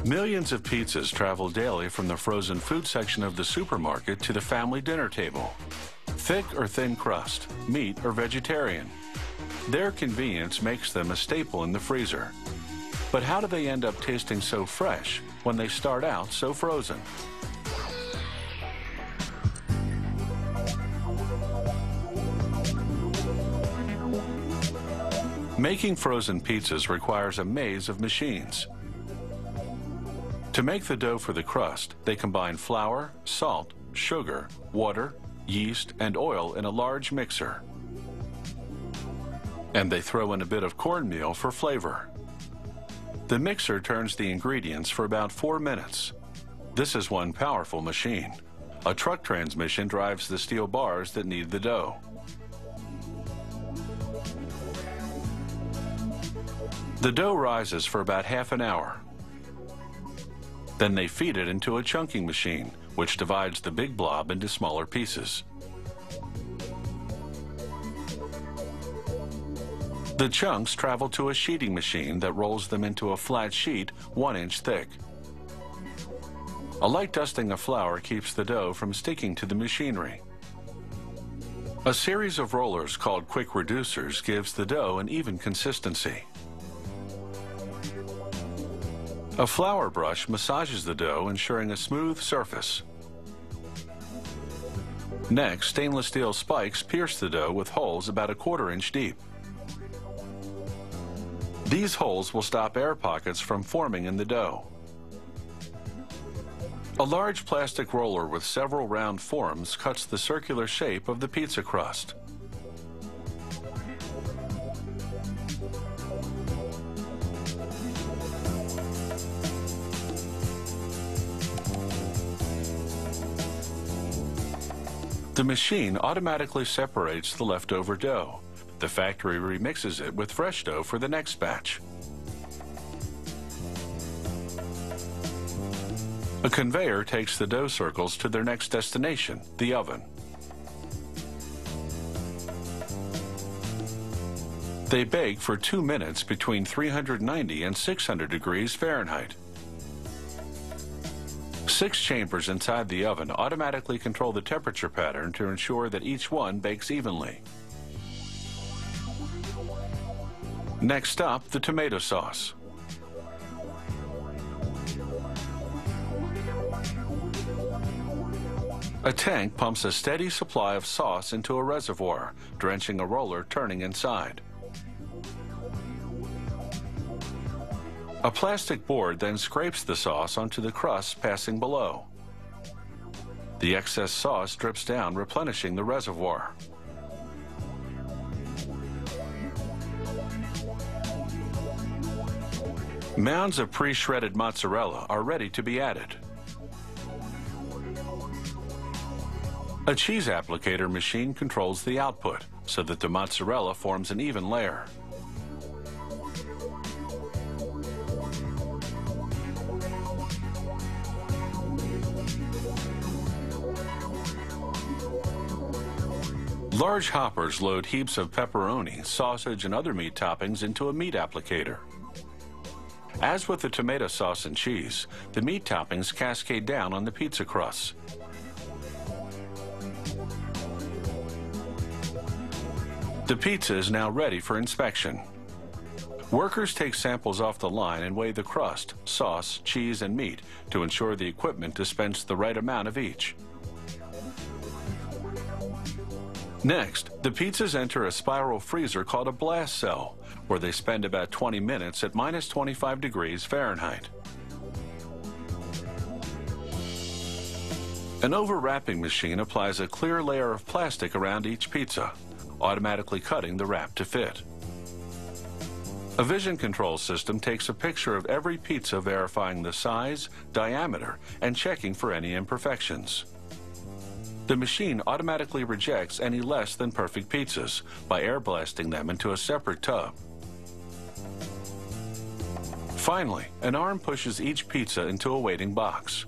Millions of pizzas travel daily from the frozen food section of the supermarket to the family dinner table. Thick or thin crust, meat or vegetarian. Their convenience makes them a staple in the freezer. But how do they end up tasting so fresh when they start out so frozen? Making frozen pizzas requires a maze of machines. To make the dough for the crust, they combine flour, salt, sugar, water, yeast, and oil in a large mixer. And they throw in a bit of cornmeal for flavor. The mixer turns the ingredients for about 4 minutes. This is one powerful machine. A truck transmission drives the steel bars that knead the dough. The dough rises for about half an hour. Then they feed it into a chunking machine, which divides the big blob into smaller pieces. The chunks travel to a sheeting machine that rolls them into a flat sheet 1 inch thick. A light dusting of flour keeps the dough from sticking to the machinery. A series of rollers called quick reducers gives the dough an even consistency. A flour brush massages the dough, ensuring a smooth surface. Next, stainless steel spikes pierce the dough with holes about a 1/4 inch deep. These holes will stop air pockets from forming in the dough. A large plastic roller with several round forms cuts the circular shape of the pizza crust. The machine automatically separates the leftover dough. The factory remixes it with fresh dough for the next batch. A conveyor takes the dough circles to their next destination, the oven. They bake for 2 minutes between 390 and 600 degrees Fahrenheit. 6 chambers inside the oven automatically control the temperature pattern to ensure that each one bakes evenly. Next up, the tomato sauce. A tank pumps a steady supply of sauce into a reservoir, drenching a roller turning inside. A plastic board then scrapes the sauce onto the crust passing below. The excess sauce drips down, replenishing the reservoir. Mounds of pre-shredded mozzarella are ready to be added. A cheese applicator machine controls the output so that the mozzarella forms an even layer. Large hoppers load heaps of pepperoni, sausage, and other meat toppings into a meat applicator. As with the tomato sauce and cheese, the meat toppings cascade down on the pizza crusts. The pizza is now ready for inspection. Workers take samples off the line and weigh the crust, sauce, cheese, and meat to ensure the equipment dispensed the right amount of each. Next, the pizzas enter a spiral freezer called a blast cell, where they spend about 20 minutes at minus 25 degrees Fahrenheit. An overwrapping machine applies a clear layer of plastic around each pizza, automatically cutting the wrap to fit. A vision control system takes a picture of every pizza, verifying the size, diameter, and checking for any imperfections. The machine automatically rejects any less than perfect pizzas by air blasting them into a separate tub. Finally, an arm pushes each pizza into a waiting box.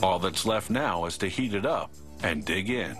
All that's left now is to heat it up and dig in.